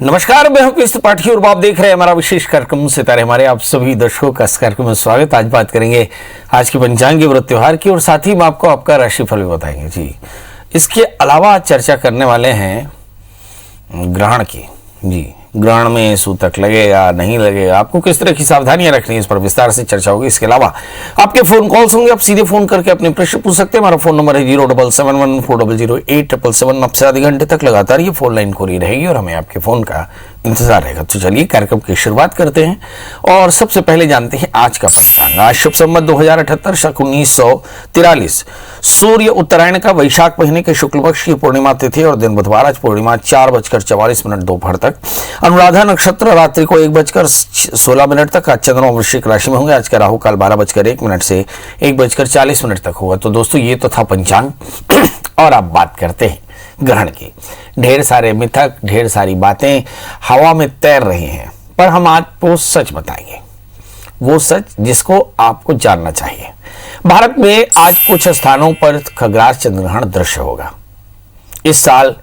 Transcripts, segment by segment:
नमस्कार, मैं हूं कृष्ण त्रिपाठी और आप देख रहे हैं हमारा विशेष कार्यक्रम सितारे हमारे। आप सभी दर्शकों का इस कार्यक्रम में स्वागत। आज बात करेंगे आज की पंचांग व्रत त्योहार की और साथ ही हम आपको आपका राशिफल भी बताएंगे जी। इसके अलावा आज चर्चा करने वाले हैं ग्रहण की जी। ग्रहण में सूतक लगेगा नहीं लगेगा, आपको किस तरह की सावधानियां रखनी है, इस पर विस्तार से चर्चा होगी। इसके अलावा आपके फोन कॉल्स होंगे, आप सीधे फोन करके अपने प्रश्न पूछ सकते हैं। हमारा फोन नंबर है 07714008777। अब से आधे घंटे तक लगातार ये फोन लाइन खुली रहेगी और हमें आपके फोन का इंतजार रहेगा। तो चलिए कार्यक्रम की शुरुआत करते हैं और सबसे पहले जानते हैं आज का पंचांग। आज शुभ संवत 2078 शक 1943, सूर्य उत्तरायण का वैशाख महीने के शुक्ल पक्ष की पूर्णिमा तिथि और दिन बुधवार। आज पूर्णिमा 4:44 दोपहर तक, अनुराधा नक्षत्र रात्रि को 1:16 तक। आज चंद्रमा वृश्चिक राशि में होंगे। आज का राहु काल 12:01 से 1:40 तक होगा। तो दोस्तों ये तो था पंचांग और अब बात करते हैं ग्रहण की। ढेर सारे मिथक, ढेर सारी बातें हवा में तैर रही हैं, पर हम आपको सच बताएंगे, वो सच जिसको आपको जानना चाहिए। भारत में आज कुछ स्थानों पर खग्रास चंद्रग्रहण दृश्य होगा। इस साल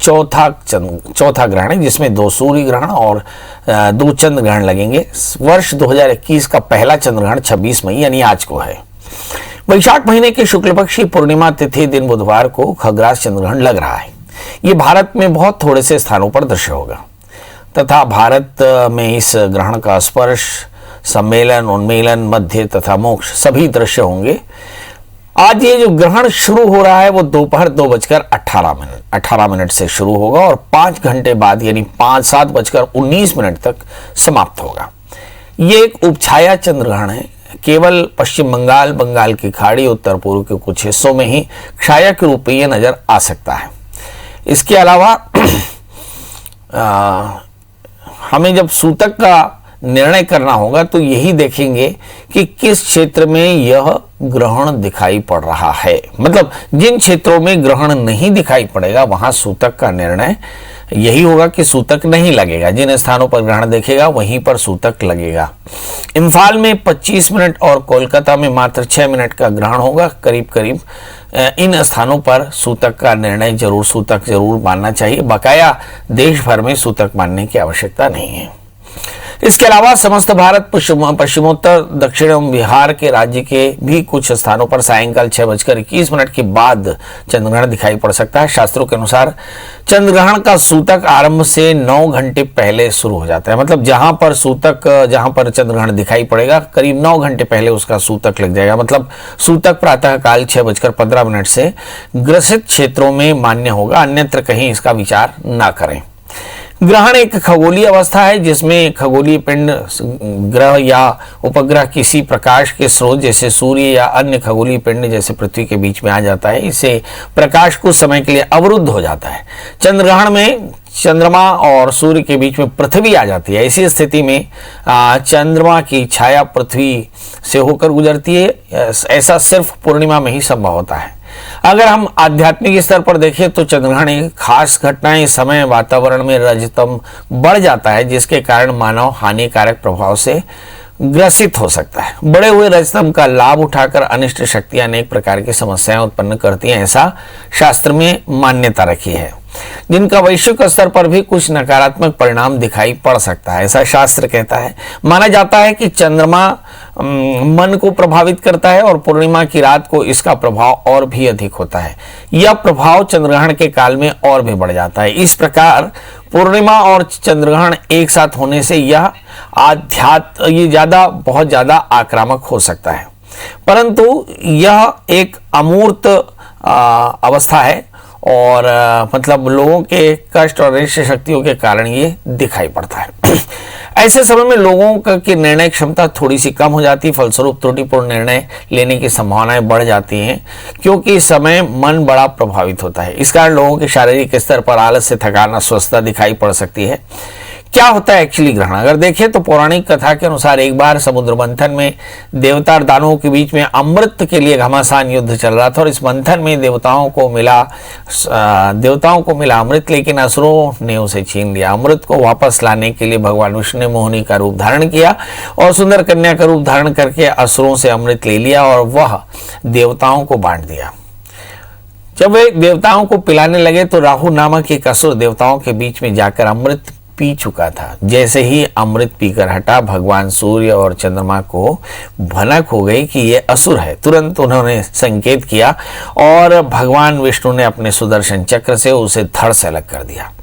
चौथा ग्रहण है, जिसमें 2 सूर्य ग्रहण और 2 चंद्र ग्रहण लगेंगे। वर्ष 2021 का पहला चंद्रग्रहण 26 मई यानी आज को है। वैशाख महीने के शुक्ल पक्ष की पूर्णिमा तिथि दिन बुधवार को खग्रास चंद्रग्रहण लग रहा है। ये भारत में बहुत थोड़े से स्थानों पर दृश्य होगा तथा भारत में इस ग्रहण का स्पर्श, सम्मेलन, उन्मेलन, मध्य तथा मोक्ष सभी दृश्य होंगे। आज ये जो ग्रहण शुरू हो रहा है वो दोपहर 2:18 से शुरू होगा और 5 घंटे बाद यानी 7:19 तक समाप्त होगा। ये एक उपछाया चंद्रग्रहण है। केवल पश्चिम बंगाल, बंगाल की खाड़ी, उत्तर पूर्व के कुछ हिस्सों में ही छाया के रूप में यह नजर आ सकता है। इसके अलावा हमें जब सूतक का निर्णय करना होगा तो यही देखेंगे कि किस क्षेत्र में यह ग्रहण दिखाई पड़ रहा है। मतलब जिन क्षेत्रों में ग्रहण नहीं दिखाई पड़ेगा वहां सूतक का निर्णय यही होगा कि सूतक नहीं लगेगा। जिन स्थानों पर ग्रहण देखेगा वहीं पर सूतक लगेगा। इम्फाल में 25 मिनट और कोलकाता में मात्र 6 मिनट का ग्रहण होगा। करीब करीब इन स्थानों पर सूतक का निर्णय सूतक जरूर मानना चाहिए। बकाया देश भर में सूतक मानने की आवश्यकता नहीं है। इसके अलावा समस्त भारत, पश्चिमोत्तर, दक्षिण एवं बिहार के राज्य के भी कुछ स्थानों पर सायंकाल 6:21 के बाद चंद्रग्रहण दिखाई पड़ सकता है। शास्त्रों के अनुसार चंद्रग्रहण का सूतक आरंभ से 9 घंटे पहले शुरू हो जाता है। मतलब जहां पर चंद्रग्रहण दिखाई पड़ेगा करीब 9 घंटे पहले उसका सूतक लग जाएगा। मतलब सूतक प्रातः काल 6:15 से ग्रसित क्षेत्रों में मान्य होगा, अन्यत्र कहीं इसका विचार ना करें। ग्रहण एक खगोलीय अवस्था है जिसमें खगोलीय पिंड, ग्रह या उपग्रह किसी प्रकाश के स्रोत जैसे सूर्य या अन्य खगोलीय पिंड जैसे पृथ्वी के बीच में आ जाता है। इससे प्रकाश कुछ समय के लिए अवरुद्ध हो जाता है। चंद्रग्रहण में चंद्रमा और सूर्य के बीच में पृथ्वी आ जाती है। ऐसी स्थिति में चंद्रमा की छाया पृथ्वी से होकर गुजरती है। ऐसा सिर्फ पूर्णिमा में ही संभव होता है। अगर हम आध्यात्मिक स्तर पर देखें तो चंद्रग्रहण एक खास घटना है। इस समय वातावरण में रजतम बढ़ जाता है जिसके कारण मानव हानिकारक प्रभाव से ग्रसित हो सकता है। बढ़े हुए रजतम का लाभ उठाकर अनिष्ट शक्तियां अनेक प्रकार की समस्याएं उत्पन्न करती हैं, ऐसा शास्त्र में मान्यता रखी है, जिनका वैश्विक स्तर पर भी कुछ नकारात्मक परिणाम दिखाई पड़ सकता है, ऐसा शास्त्र कहता है। माना जाता है कि चंद्रमा मन को प्रभावित करता है और पूर्णिमा की रात को इसका प्रभाव और भी अधिक होता है। यह प्रभाव चंद्रग्रहण के काल में और भी बढ़ जाता है। इस प्रकार पूर्णिमा और चंद्रग्रहण एक साथ होने से यह बहुत ज्यादा आक्रामक हो सकता है, परंतु यह एक अमूर्त अवस्था है और मतलब लोगों के कष्ट और अनिष्ट शक्तियों के कारण ये दिखाई पड़ता है। ऐसे समय में लोगों की निर्णय क्षमता थोड़ी सी कम हो जाती है, फलस्वरूप त्रुटिपूर्ण निर्णय लेने की संभावनाएं बढ़ जाती हैं, क्योंकि इस समय मन बड़ा प्रभावित होता है। इस कारण लोगों के शारीरिक स्तर पर आलस से थकान, अस्वस्थता दिखाई पड़ सकती है। क्या होता है एक्चुअली ग्रहण? अगर देखें तो पौराणिक कथा के अनुसार एक बार समुद्र मंथन में देवता और दानवों के बीच में अमृत के लिए घमासान युद्ध चल रहा था और इस मंथन में देवताओं को मिला अमृत, लेकिन असुरों ने उसे छीन लिया। अमृत को वापस लाने के लिए भगवान विष्णु ने मोहिनी का रूप धारण किया और सुंदर कन्या का रूप धारण करके असुरों से अमृत ले लिया और वह देवताओं को बांट दिया। जब वे देवताओं को पिलाने लगे तो राहु नामक एक असुर देवताओं के बीच में जाकर अमृत पी चुका था। जैसे ही अमृत पीकर हटा, भगवान सूर्य और चंद्रमा को भनक हो गई कि ये असुर है। तुरंत उन्होंने संकेत किया और भगवान विष्णु ने अपने सुदर्शन चक्र से उसे धड़ से अलग कर दिया।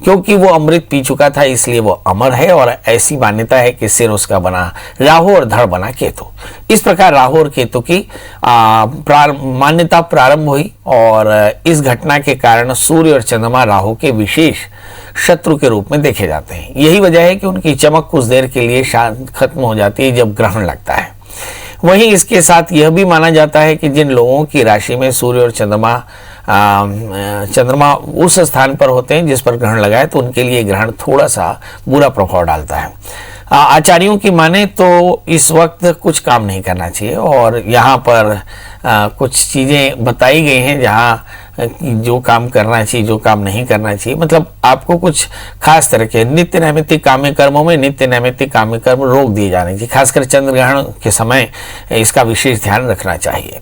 क्योंकि वो अमृत पी चुका था इसलिए वो अमर है, और ऐसी मान्यता है कि सिर उसका बना राहु और धड़ बना केतु। इस प्रकार राहु और केतु की मान्यता प्रारंभ हुई, और इस घटना के कारण सूर्य और चंद्रमा राहु के विशेष शत्रु के रूप में देखे जाते हैं। यही वजह है कि उनकी चमक कुछ देर के लिए शांत खत्म हो जाती है जब ग्रहण लगता है। वहीं इसके साथ यह भी माना जाता है कि जिन लोगों की राशि में सूर्य और चंद्रमा उस स्थान पर होते हैं जिस पर ग्रहण लगा है, तो उनके लिए ग्रहण थोड़ा सा बुरा प्रभाव डालता है। आचार्यों की माने तो इस वक्त कुछ काम नहीं करना चाहिए, और यहाँ पर कुछ चीज़ें बताई गई हैं जहाँ जो काम करना चाहिए, जो काम नहीं करना चाहिए। मतलब आपको कुछ खास तरह के नित्य नैमित्तिक काम्य कर्मों में नित्य नैमित्तिक काम्य कर्म रोक दिए जाने चाहिए। खासकर चंद्र ग्रहण के समय इसका विशेष ध्यान रखना चाहिए।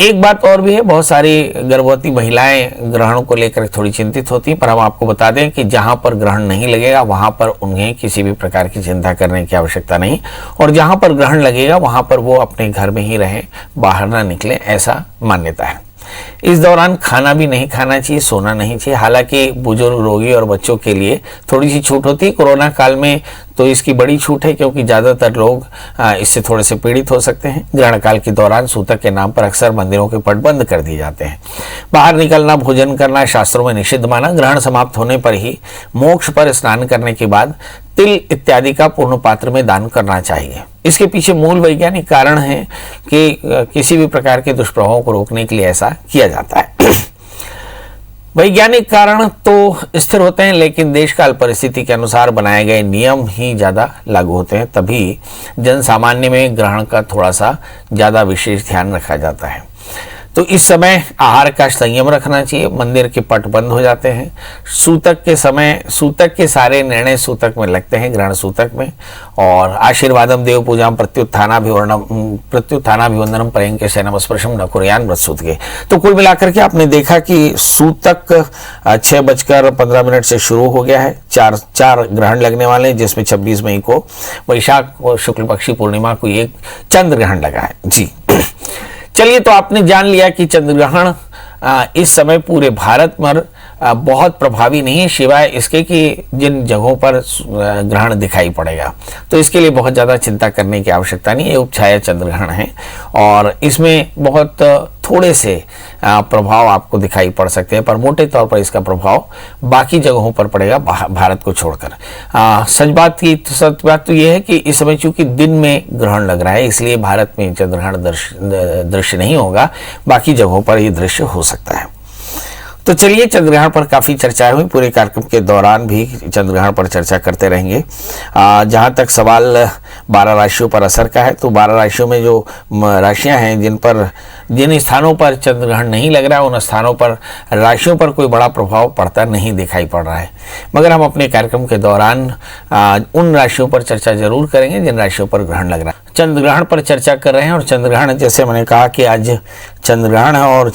एक बात और भी है, बहुत सारी गर्भवती महिलाएं ग्रहणों को लेकर थोड़ी चिंतित होती हैं, पर हम आपको बता दें कि जहां पर ग्रहण नहीं लगेगा वहां पर उन्हें किसी भी प्रकार की चिंता करने की आवश्यकता नहीं, और जहां पर ग्रहण लगेगा वहां पर वो अपने घर में ही रहें, बाहर ना निकलें, ऐसा मान्यता है। इस दौरान खाना भी नहीं खाना चाहिए, सोना नहीं चाहिए। हालांकि बुजुर्ग, रोगी और बच्चों के लिए थोड़ी सी छूट होती है। कोरोना काल में तो इसकी बड़ी छूट है, क्योंकि ज़्यादातर लोग इससे थोड़े से पीड़ित हो सकते हैं। ग्रहण काल के दौरान सूतक के नाम पर अक्सर मंदिरों के पट बंद कर दिए जाते हैं। बाहर निकलना, भोजन करना शास्त्रों में निषिद्ध माना। ग्रहण समाप्त होने पर ही मोक्ष पर स्नान करने के बाद तिल इत्यादि का पूर्ण पात्र में दान करना चाहिए। इसके पीछे मूल वैज्ञानिक कारण है कि किसी भी प्रकार के दुष्प्रभावों को रोकने के लिए ऐसा किया जाता है। वैज्ञानिक कारण तो स्थिर होते हैं, लेकिन देशकाल परिस्थिति के अनुसार बनाए गए नियम ही ज़्यादा लागू होते हैं। तभी जन सामान्य में ग्रहण का थोड़ा सा ज़्यादा विशेष ध्यान रखा जाता है। तो इस समय आहार का संयम रखना चाहिए। मंदिर के पट बंद हो जाते हैं। सूतक के समय सूतक के सारे निर्णय सूतक में लगते हैं, ग्रहण सूतक में। और आशीर्वादम देव पूजाम प्रत्युत्थानाभिवंदनम पर्यंके शयनम स्पर्शम न कुर्यान व्रतसूतके। तो कुल मिलाकर के आपने देखा कि सूतक 6:15 से शुरू हो गया है। चार ग्रहण लगने वाले हैं, जिसमें 26 मई को वैशाख और शुक्ल पक्षी पूर्णिमा को एक चंद्र ग्रहण लगा है। जी चलिए, तो आपने जान लिया कि चंद्र ग्रहण इस समय पूरे भारत में बहुत प्रभावी नहीं है, सिवाय इसके कि जिन जगहों पर ग्रहण दिखाई पड़ेगा। तो इसके लिए बहुत ज़्यादा चिंता करने की आवश्यकता नहीं है। उपछाया चंद्र ग्रहण है, और इसमें बहुत थोड़े से प्रभाव आपको दिखाई पड़ सकते हैं, पर मोटे तौर पर इसका प्रभाव बाकी जगहों पर पड़ेगा भारत को छोड़कर। सच बात तो ये है कि इस समय चूंकि दिन में ग्रहण लग रहा है, इसलिए भारत में चंद्र ग्रहण दृश्य नहीं होगा, बाकी जगहों पर ये दृश्य हो सकता है। तो चलिए, चंद्रग्रहण पर काफ़ी चर्चाएं हुई। पूरे कार्यक्रम के दौरान भी चंद्रग्रहण पर चर्चा करते रहेंगे। जहां तक सवाल 12 राशियों पर असर का है, तो 12 राशियों में जो राशियां हैं जिन स्थानों पर चंद्रग्रहण नहीं लग रहा है, उन स्थानों पर राशियों पर कोई बड़ा प्रभाव पड़ता नहीं दिखाई पड़ रहा है। मगर हम अपने कार्यक्रम के दौरान उन राशियों पर चर्चा जरूर करेंगे जिन राशियों पर ग्रहण लग रहा है। चंद्रग्रहण पर चर्चा कर रहे हैं, और चंद्रग्रहण जैसे मैंने कहा कि आज चंद्रग्रहण है, और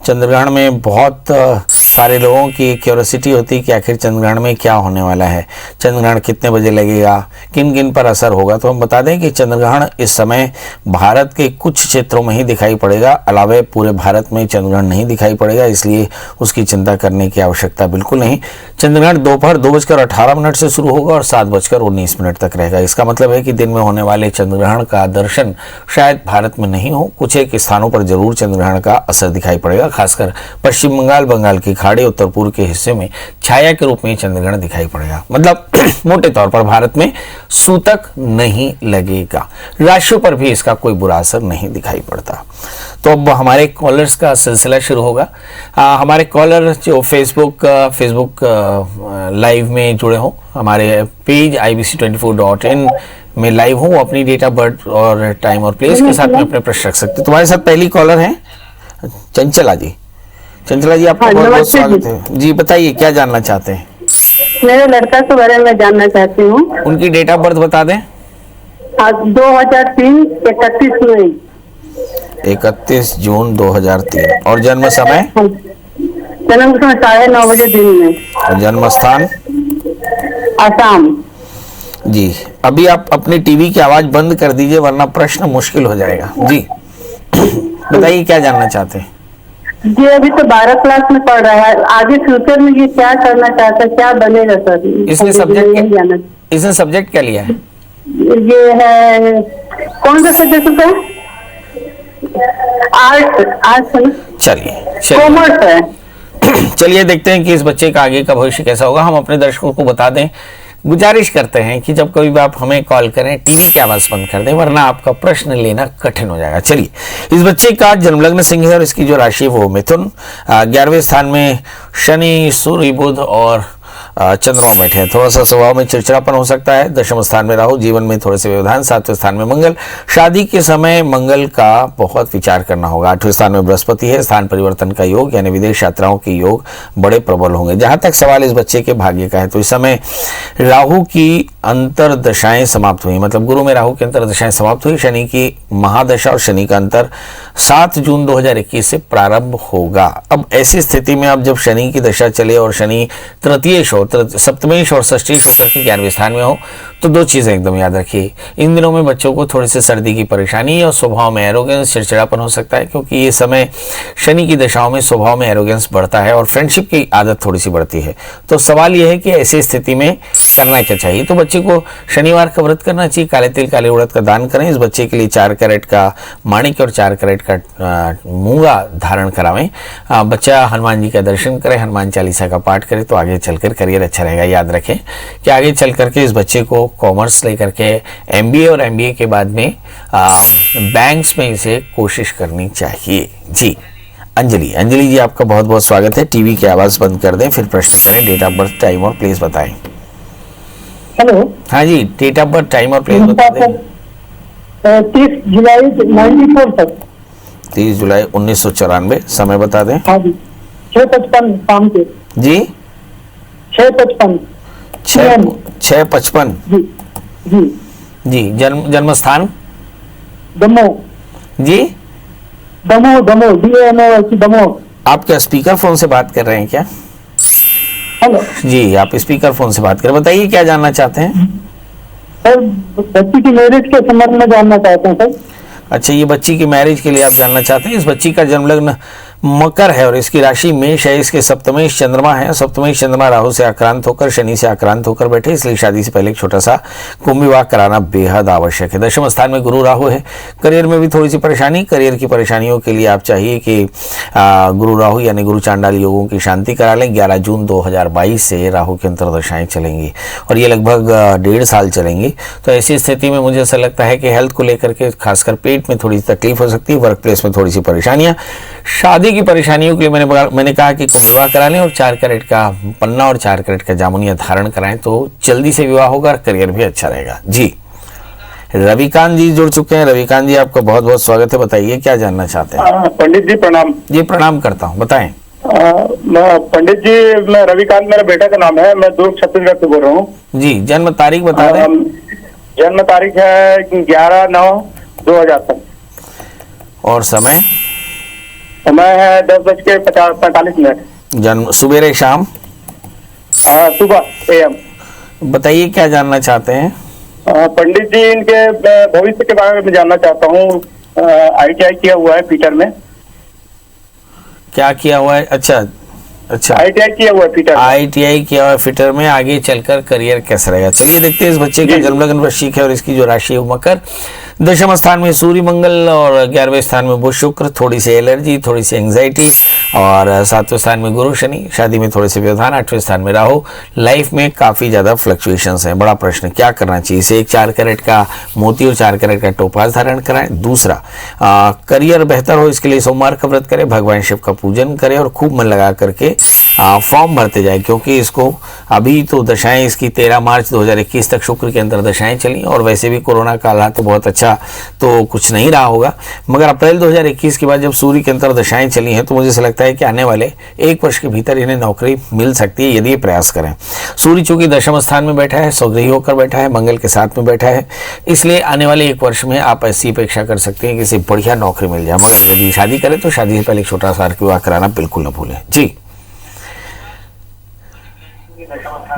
चंद्रग्रहण में बहुत सारे लोगों की क्यूरियोसिटी होती है कि आखिर चंद्रग्रहण में क्या होने वाला है, चंद्रग्रहण कितने बजे लगेगा, किन किन पर असर होगा। तो हम बता दें कि चंद्रग्रहण इस समय भारत के कुछ क्षेत्रों में ही दिखाई पड़ेगा, अलावे पूरे भारत में चंद्रग्रहण नहीं दिखाई पड़ेगा, इसलिए उसकी चिंता करने की आवश्यकता बिल्कुल नहीं। चंद्रग्रहण दोपहर 2:18 से शुरू होगा और 7:19 तक रहेगा। इसका मतलब है कि दिन में होने वाले चंद्रग्रहण का दर्शन शायद भारत में नहीं हो, कुछ एक स्थानों पर जरूर चंद्रग्रहण का असर दिखाई पड़ेगा। खासकर पश्चिम बंगाल, बंगाल की खाड़ी, उत्तर पूर्व के हिस्से में छाया के रूप में चंद्रग्रहण दिखाई पड़ेगा। मतलब मोटे तौर पर भारत में सूतक नहीं लगेगा। राशियों पर भी इसका कोई बुरा असर नहीं दिखाई पड़ता। तो अब हमारे कॉलर्स का सिलसिला शुरू होगा। हमारे कॉलर जो फेसबुक लाइव में जुड़े हों, हमारे पेज ibc24.in में लाइव हो, वो अपनी डेट ऑफ बर्थ और टाइम और प्लेस के साथ में अपने प्रश्न रख सकते। तुम्हारे साथ पहली कॉलर है चंचला जी। चंचला जी, आपका बहुत बहुत स्वागत है। जी बताइए, क्या जानना चाहते हैं? मेरे लड़का के बारे में जानना चाहती हूँ। उनकी डेट ऑफ बर्थ बता दें। 2003 31 मई 31 जून 2003। और जन्म समय? जन्म समय 9:30 दिन में। और जन्म स्थान? आसाम। जी, अभी आप अपनी टीवी की आवाज बंद कर दीजिए वरना प्रश्न मुश्किल हो जाएगा। जी बताइए क्या जानना चाहते हैं? जी अभी तो 12 क्लास में पढ़ रहा है, आगे फ्यूचर में ये क्या करना चाहता है, क्या बनेगा सर? इसने सब्जेक्ट क्या लिया है? ये है कौन सा सब्जेक्ट होता है? आर्ट्स है ना? चलिए कॉमर्स है। चलिए देखते हैं कि इस बच्चे का आगे का भविष्य कैसा होगा। हम अपने दर्शकों को बता दें, गुजारिश करते हैं कि जब कभी भी आप हमें कॉल करें टीवी की आवाज बंद कर दें वरना आपका प्रश्न लेना कठिन हो जाएगा। चलिए, इस बच्चे का जन्मलग्न सिंह है और इसकी जो राशि है वो मिथुन। 11वें स्थान में शनि, सूर्य, बुध और चंद्रमा बैठे हैं। थोड़ा सा स्वभाव में चिड़चिड़ापन हो सकता है। दशम स्थान में राहु, जीवन में थोड़े से व्यवधान। 7वें स्थान में मंगल, शादी के समय मंगल का बहुत विचार करना होगा। 8वें स्थान में बृहस्पति है, स्थान परिवर्तन का योग यानी विदेश यात्राओं के योग बड़े प्रबल होंगे। जहां तक सवाल इस बच्चे के भाग्य का है तो इस समय राहु की अंतरदशाएं समाप्त हुई, मतलब गुरु में राहु की अंतरदशाएं समाप्त हुई। शनि की महादशा और शनि का अंतर 7 जून 2021 से प्रारंभ होगा। अब ऐसी स्थिति में अब जब शनि की दशा चले और शनि तृतीयेश हो, सप्तमेश और षष्ठेश होकर के 11वें स्थान में हो तो दो चीजें एकदम याद रखिए। इन दिनों में बच्चों को थोड़ी सी सर्दी की परेशानी और स्वभाव में एरोगेंस, चिड़चिड़ापन हो सकता है, क्योंकि ये समय शनि की दशाओं में स्वभाव में एरोगेंस बढ़ता है और फ्रेंडशिप की आदत थोड़ी सी बढ़ती है। तो सवाल यह है कि ऐसी स्थिति में करना क्या चाहिए। तो बच्चे को शनिवार का व्रत करना चाहिए, काले तिल काले उड़द का दान करें। इस बच्चे के लिए 4 कैरेट का माणिक और 4 कैरेट का मूंगा धारण करावें। बच्चा हनुमान जी का दर्शन करे, हनुमान चालीसा का पाठ करे तो आगे चलकर करियर अच्छा रहेगा। याद रखें कि आगे चल करके इस बच्चे को कॉमर्स लेकर के एमबीए और एमबीए के बाद में बैंक्स में इसे कोशिश करनी चाहिए। जी अंजलि जी, आपका बहुत बहुत स्वागत है। टीवी की आवाज बंद कर दें फिर प्रश्न करें। डेट ऑफ बर्थ, टाइम और प्लेस बताएं। हेलो। हाँ जी, डेट ऑफ बर्थ, टाइम और प्लेस बता दें। 30 जुलाई 94 तक। 30 जुलाई 1994। समय बता दें। हाँ जी, 6:55 शाम के। जी 6:55। 6:55। जी जी जी जन्म स्थान? दमोह। जी दमोह दमोह। आप क्या स्पीकर फोन से बात कर रहे हैं क्या? हेलो जी, आप स्पीकर फोन से बात करें। बताइए क्या जानना चाहते हैं? सर, बच्ची की मैरिज के संबंध में जानना चाहते हैं सर। अच्छा, ये बच्ची की मैरिज के लिए आप जानना चाहते हैं। इस बच्ची का जन्मलग्न मकर है और इसकी राशि मेष है। इसके सप्तमेश चंद्रमा है। सप्तमेश चंद्रमा राहु से आक्रांत होकर शनि से आक्रांत होकर बैठे, इसलिए शादी से पहले एक छोटा सा कुंभ विवाह कराना बेहद आवश्यक है। दशम स्थान में गुरु राहु है। करियर में भी थोड़ी सी परेशानी। करियर की परेशानियों के लिए आप चाहिए कि गुरु राहु यानी गुरु चांडाल योगों की शांति करा लें। 11 जून 2022 से राहु की अंतरदशाएं चलेंगी और ये लगभग 1.5 साल चलेंगी। तो ऐसी स्थिति में मुझे ऐसा लगता है कि हेल्थ को लेकर के खासकर पेट में थोड़ी सी तकलीफ हो सकती है, वर्क प्लेस में थोड़ी सी परेशानियां। शादी की परेशानियों के लिए मैंने कहा कि कुंभ विवाह करा लें और 4 कैरेट का पन्ना और 4 कैरेट का जामुनिया धारण कराएं तो जल्दी से विवाह होगा और करियर भी अच्छा रहेगा। जी रविकांत जी जुड़ चुके हैं। रविकांत जी, आपका बहुत बहुत स्वागत है। बताइए क्या जानना चाहते हैं? पंडित जी प्रणाम। जी प्रणाम करता हूँ, बताएं। पंडित जी, मैं रविकांत मेरा बेटा का नाम है। मैं दुर्ग छत्तीसगढ़ से बोल रहा हूँ। जी जन्म तारीख बता दें। जन्म तारीख है 11/9/2000 तक और समय? समय है 10:45 जन्म सुबेरे शाम? सुबह AM। बताइए क्या जानना चाहते हैं? पंडित जी, इनके भविष्य के बारे में जानना चाहता हूँ। ITI किया हुआ है फीटर में। क्या किया हुआ है? अच्छा, ITI किया हुआ है फीटर। ITI किया हुआ है फिटर में। आगे चलकर करियर कैसा रहेगा, चलिए देखते हैं। इस बच्चे का जन्मलग्न वृश्चिक है और इसकी जो राशि है मकर। दशम स्थान में सूर्य मंगल और 11वें स्थान में बुध शुक्र। थोड़ी सी एलर्जी, थोड़ी सी एंग्जाइटी। और 7वें स्थान में गुरु शनि, शादी में थोड़े से व्यवधान। 8वें स्थान में राहु। लाइफ में काफी ज्यादा फ्लक्चुएशंस हैं। बड़ा प्रश्न क्या करना चाहिए इसे? एक 4 कैरेट का मोती और 4 कैरेट का टोपाज धारण कराएं। दूसरा, करियर बेहतर हो इसके लिए सोमवार का व्रत करें, भगवान शिव का पूजन करें और खूब मन लगा करके फॉर्म भरते जाए, क्योंकि इसको अभी तो दशाएं इसकी 13 मार्च 2021 तक शुक्र के अंदर दशाएं चली और वैसे भी कोरोना काल रहा तो बहुत अच्छा तो कुछ नहीं रहा होगा, मगर अप्रैल 2021 के बाद जब सूर्य के अंदर दशाएं चली हैं तो मुझे ऐसा लगता है कि आने वाले 1 वर्ष के भीतर इन्हें नौकरी मिल सकती है यदि ये प्रयास करें। सूर्य चूंकि दशम स्थान में बैठा है, स्वगृही होकर बैठा है, मंगल के साथ में बैठा है, इसलिए आने वाले 1 वर्ष में आप ऐसी अपेक्षा कर सकते हैं कि इसे बढ़िया नौकरी मिल जाए। मगर यदि शादी करें तो शादी से पहले एक छोटा सा विवाह कराना बिल्कुल न भूलें। जी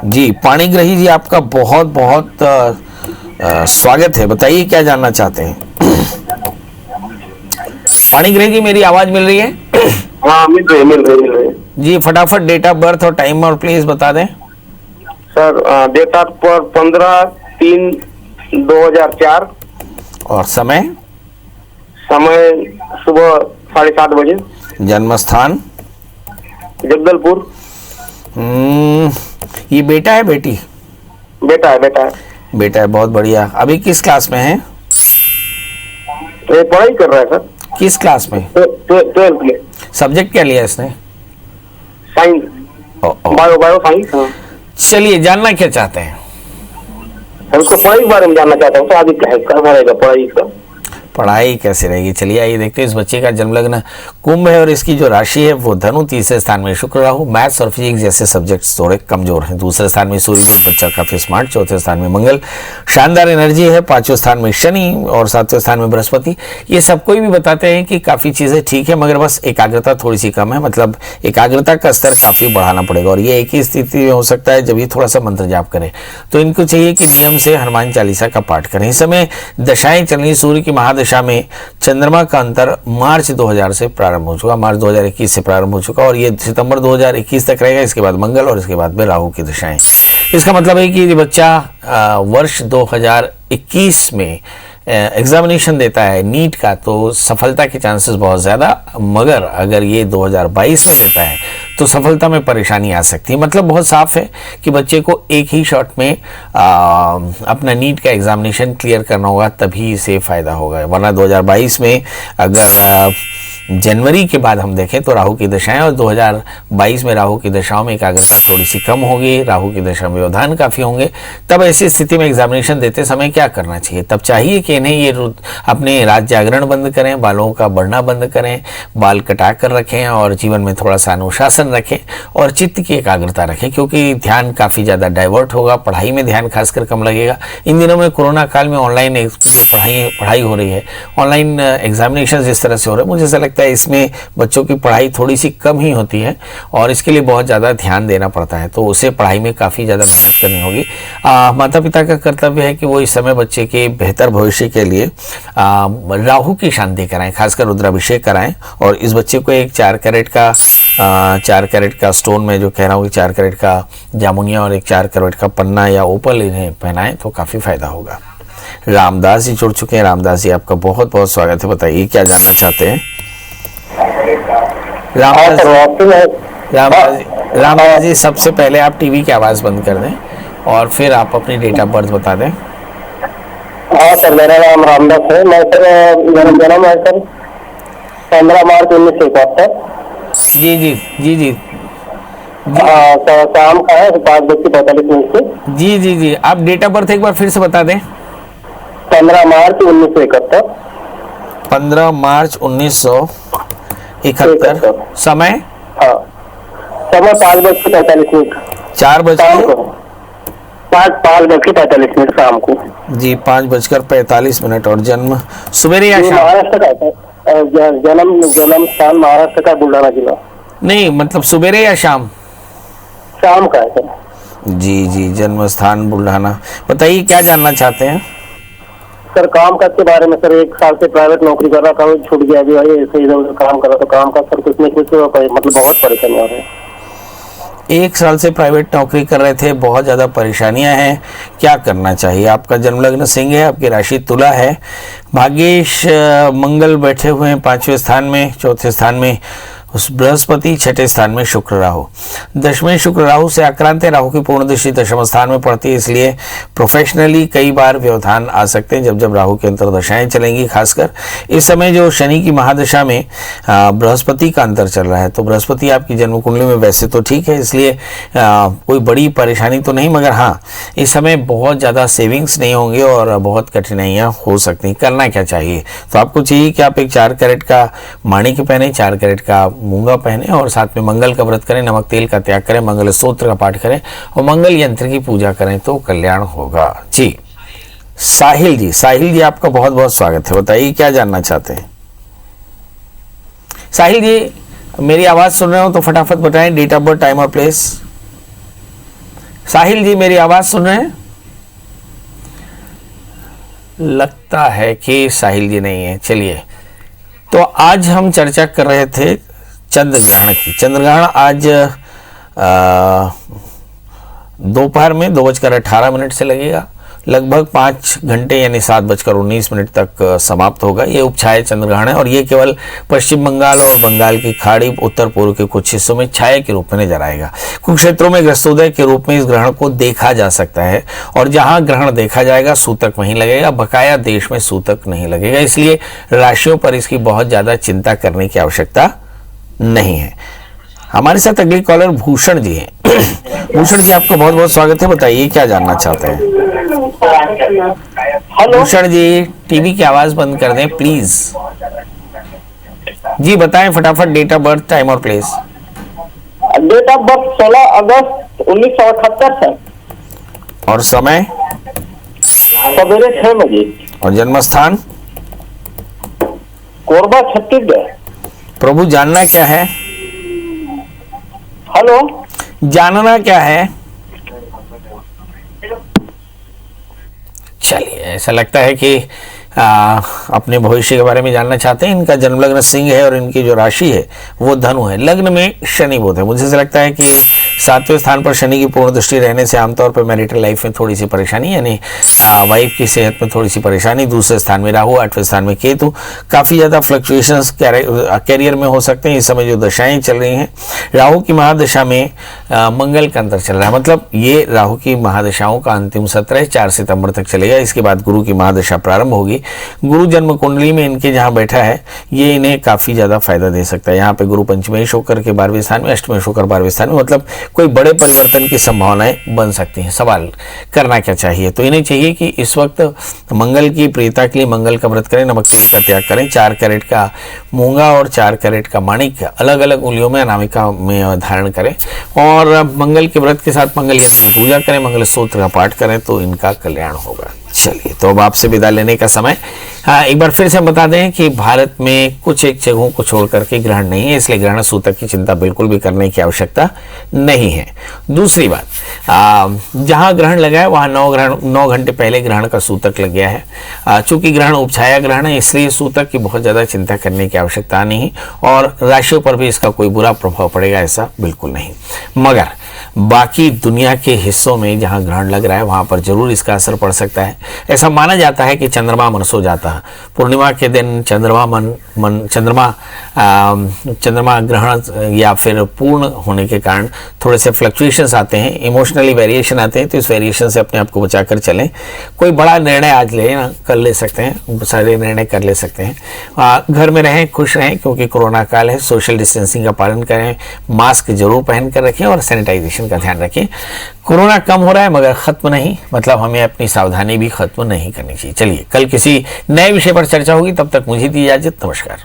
जी पाणिग्रही जी, आपका बहुत बहुत स्वागत है। बताइए क्या जानना चाहते हैं। पाणिग्रही जी, मेरी आवाज मिल रही है? हाँ, मिल रही है। जी फटाफट डेट ऑफ बर्थ और टाइम और प्लेस बता दें। Sir date of birth 15/3/2004। और समय? समय सुबह 7:30 बजे। जन्म स्थान? जगदलपुर। ये बेटा है बेटी? बेटा है। बेटा है, बहुत बढ़िया। अभी किस क्लास में है? ये पढ़ाई कर रहा है सर। किस क्लास में? 12th में। सब्जेक्ट क्या लिया इसने? Science, bio science. हाँ। चलिए, जानना क्या चाहते हैं? उसको पढ़ाई के बारे में जानना चाहता हूँ। आगे क्या रहेगा पढ़ाई का? पढ़ाई कैसे रहेगी, चलिए आइए देखते हैं। इस बच्चे का जन्म लग्न कुंभ है और इसकी जो राशि है वो धनु। तीसरे स्थान में शुक्र, राहु, मैथ्स और फिजिक्स जैसे सब्जेक्ट्स थोड़े कमजोर हैं। दूसरे स्थान में सूर्य जो बच्चा काफी स्मार्ट। चौथे स्थान में मंगल, शानदार एनर्जी है। पांचवें स्थान में शनि और सातवें स्थान में बृहस्पति। ये सब कोई भी बताते हैं कि काफी चीजें ठीक है, मगर बस एकाग्रता थोड़ी सी कम है। मतलब एकाग्रता का स्तर काफी बढ़ाना पड़ेगा और ये एक ही स्थिति में हो सकता है जब ये थोड़ा सा मंत्र जाप करें। तो इनको चाहिए कि नियम से हनुमान चालीसा का पाठ करें। इस समय दशाएं चल रही। सूर्य की महादशा में चंद्रमा का अंतर मार्च 2000 से प्रारंभ हो चुका, मार्च 2021 से प्रारंभ हो चुका और ये सितंबर 2021 तक रहेगा। इसके बाद मंगल और इसके बाद में राहु की दशाएं। इसका मतलब है कि ये बच्चा वर्ष 2021 में एग्जामिनेशन देता है नीट का तो सफलता के चांसेस बहुत ज़्यादा, मगर अगर ये 2022 में देता है तो सफलता में परेशानी आ सकती है। मतलब बहुत साफ है कि बच्चे को एक ही शॉट में अपना नीट का एग्जामिनेशन क्लियर करना होगा, तभी इसे फ़ायदा होगा। वरना 2022 में अगर जनवरी के बाद हम देखें तो राहु की दशाएं, और 2022 में राहु की दशाओं में एकाग्रता थोड़ी सी कम होगी, राहु की दशा में व्यवधान काफ़ी होंगे। तब ऐसी स्थिति में एग्जामिनेशन देते समय क्या करना चाहिए? तब चाहिए कि इन्हें ये अपने रात जागरण बंद करें, बालों का बढ़ना बंद करें, बाल कटा कर रखें और जीवन में थोड़ा सा अनुशासन रखें और चित्त की एकाग्रता रखें, क्योंकि ध्यान काफ़ी ज़्यादा डाइवर्ट होगा, पढ़ाई में ध्यान खासकर कम लगेगा। इन दिनों में कोरोना काल में ऑनलाइन जो पढ़ाई हो रही है, ऑनलाइन एग्जामिनेशन जिस तरह से हो रहे हैं, मुझे ऐसा लगता है इसमें बच्चों की पढ़ाई थोड़ी सी कम ही होती है और इसके लिए बहुत ज़्यादा ध्यान देना पड़ता है। तो उसे पढ़ाई में काफ़ी ज़्यादा मेहनत करनी होगी। माता पिता का कर्तव्य है कि वो इस समय बच्चे के बेहतर भविष्य के लिए राहु की शांति कराएं, खासकर रुद्राभिषेक कराएं और इस बच्चे को एक 4 कैरेट का स्टोन में जो कह रहा हूँ कि 4 कैरेट का जामुनिया और एक 4 कैरेट का पन्ना या ओपल इन्हें पहनाएं तो काफ़ी फायदा होगा। रामदास जी जुड़ चुके हैं। रामदास जी, आपका बहुत बहुत स्वागत है। बताइए क्या जानना चाहते हैं? रामदास जी, सबसे पहले आप टीवी की आवाज़ बंद कर दें और फिर आप अपनी डेट ऑफ बर्थ बता दें। हाँ सर, मेरा नाम रामदास है। मैं सर, मेरा जन्म है सर 15 मार्च 1971। जी शाम का है 5:45 से। जी आप डेट ऑफ बर्थ एक बार फिर से बता दें। 15 मार्च 1971। 15 मार्च 1971। समय? हाँ, समय 5:45। 5:45 शाम को। जी 5:45 और जन्म सवेरे या शाम? महाराष्ट्र का जन्म स्थान महाराष्ट्र का बुल्ढाना जिला। नहीं, मतलब सवेरे या शाम? शाम का है सर। जी जन्म स्थान बुल्ढाना। बताइए क्या जानना चाहते हैं? सर काम काज के बारे में। सर 1 साल से प्राइवेट नौकरी कर रहा था, छूट गया। अभी ऐसे इधर उधर काम कर रहा था। काम का सर कुछ नहीं कुछ मतलब बहुत परेशानी हो रही है। 1 साल से प्राइवेट नौकरी कर रहे थे, बहुत ज़्यादा परेशानियां हैं। क्या करना चाहिए? आपका जन्म लग्न सिंह है, आपकी राशि तुला है। भाग्येश मंगल बैठे हुए हैं 5वें स्थान में, चौथे स्थान में उस बृहस्पति, 6ठे स्थान में शुक्र राहु। 10वें शुक्र राहु से आक्रांत है। राहु की पूर्ण दृष्टि 10वें स्थान में पड़ती है, इसलिए प्रोफेशनली कई बार व्यवधान आ सकते हैं जब राहु की अंतर्दशाएं चलेंगी। खासकर इस समय जो शनि की महादशा में बृहस्पति का अंतर चल रहा है, तो बृहस्पति आपकी जन्म कुंडली में वैसे तो ठीक है, इसलिए कोई बड़ी परेशानी तो नहीं, मगर हाँ इस समय बहुत ज़्यादा सेविंग्स नहीं होंगे और बहुत कठिनाइयाँ हो सकती। करना क्या चाहिए? तो आपको चाहिए कि आप एक 4 कैरेट का माणिक्य पहने, 4 कैरेट का मूंगा पहने और साथ में मंगल का व्रत करें, नमक तेल का त्याग करें, मंगल स्तोत्र का पाठ करें और मंगल यंत्र की पूजा करें तो कल्याण होगा। जी साहिल जी आपका बहुत बहुत स्वागत है। बताइए क्या जानना चाहते हैं? साहिल जी, मेरी आवाज सुन रहे हो तो फटाफट बताएं डेट ऑफ बर्थ, टाइम और प्लेस। साहिल जी मेरी आवाज सुन रहे हैं? लगता है कि साहिल जी नहीं है। चलिए, तो आज हम चर्चा कर रहे थे चंद्र ग्रहण की। चंद्र ग्रहण आज दोपहर में 2:18 से लगेगा, लगभग 5 घंटे यानी 7:19 तक समाप्त होगा। ये उपछाया चंद्र ग्रहण है और ये केवल पश्चिम बंगाल और बंगाल की खाड़ी, उत्तर पूर्व के कुछ हिस्सों में छाया के रूप में नजर आएगा। कुछ क्षेत्रों में ग्रस्तोदय के रूप में इस ग्रहण को देखा जा सकता है और जहां ग्रहण देखा जाएगा सूतक वहीं लगेगा, बकाया देश में सूतक नहीं लगेगा। इसलिए राशियों पर इसकी बहुत ज्यादा चिंता करने की आवश्यकता नहीं है। हमारे साथ अगली कॉलर भूषण जी हैं। भूषण जी आपका बहुत बहुत स्वागत है, बताइए क्या जानना चाहते हैं? हेलो भूषण जी टीवी की आवाज बंद कर दें प्लीज। जी बताएं फटाफट, डेट ऑफ बर्थ, टाइम और प्लेस। डेट ऑफ बर्थ 16 अगस्त 1978 है और समय सवेरे 6 बजे। और जन्म स्थान? कोरबा छत्तीसगढ़। प्रभु जानना क्या है? हेलो जानना क्या है? चलिए, ऐसा लगता है कि अपने भविष्य के बारे में जानना चाहते हैं। इनका जन्म लग्न सिंह है और इनकी जो राशि है वो धनु है। लग्न में शनि बुध है। मुझे ऐसा लगता है कि 7वें स्थान पर शनि की पूर्ण दृष्टि रहने से आमतौर पर मैरिटल लाइफ में थोड़ी सी परेशानी, यानी वाइफ की सेहत में थोड़ी सी परेशानी। दूसरे स्थान में राहु, 8वें स्थान में केतु। काफ़ी ज़्यादा फ्लक्चुएशंस कैरियर में हो सकते हैं। इस समय जो दशाएं चल रही हैं, राहु की महादशा में मंगल का अंतर चल रहा है। मतलब ये राहु की महादशाओं का अंतिम सत्र है, 4 सितंबर तक चलेगा। इसके बाद गुरु की महादशा प्रारंभ होगी। गुरु जन्म कुंडली में इनके जहां बैठा है ये इन्हें काफी ज्यादा फायदा दे सकता है। यहाँ पे गुरु पंचमेश होकर के 12वें स्थान में, अष्टमेश होकर 12वें स्थान में, मतलब कोई बड़े परिवर्तन की संभावनाएं बन सकती हैं। सवाल करना क्या चाहिए? तो इन्हें चाहिए कि इस वक्त मंगल की प्रियता के लिए मंगल का व्रत करें, नमक तेल का त्याग करें, 4 कैरेट का मूंगा और 4 कैरेट का माणिक अलग अलग उंगलियों में अनामिका में धारण करें और मंगल के व्रत के साथ मंगल यंत्र की पूजा करें, मंगल सूत्र का पाठ करें तो इनका कल्याण होगा। चलिए, तो अब आपसे विदा लेने का समय। एक बार फिर से हम बता दें कि भारत में कुछ एक जगहों को छोड़ करके ग्रहण नहीं है, इसलिए ग्रहण सूतक की चिंता बिल्कुल भी करने की आवश्यकता नहीं है। दूसरी बात, जहां ग्रहण लगा है वहां 9 घंटे पहले ग्रहण का सूतक लग गया है। चूंकि ग्रहण उपछाया ग्रहण है, इसलिए सूतक की बहुत ज्यादा चिंता करने की आवश्यकता नहीं और राशियों पर भी इसका कोई बुरा प्रभाव पड़ेगा ऐसा बिल्कुल नहीं। मगर बाकी दुनिया के हिस्सों में जहां ग्रहण लग रहा है वहां पर जरूर इसका असर पड़ सकता है। ऐसा माना जाता है कि चंद्रमा मन सो जाता है। पूर्णिमा के दिन चंद्रमा ग्रहण या फिर पूर्ण होने के कारण थोड़े से फ्लक्चुएशंस आते हैं, इमोशनली वेरिएशन आते हैं। तो इस वेरिएशन से अपने आप को बचाकर चलें। कोई बड़ा निर्णय आज कर ले सकते हैं, सारे निर्णय कर ले सकते हैं। घर में रहें, खुश रहें, क्योंकि कोरोना काल है। सोशल डिस्टेंसिंग का पालन करें, मास्क जरूर पहन कर रखें और सैनिटाइजेशन का ध्यान रखें। कोरोना कम हो रहा है मगर खत्म नहीं, मतलब हमें अपनी सावधानी भी खत्म नहीं करनी चाहिए। चलिए, कल किसी नए विषय पर चर्चा होगी, तब तक मुझे दी इजाजत। नमस्कार।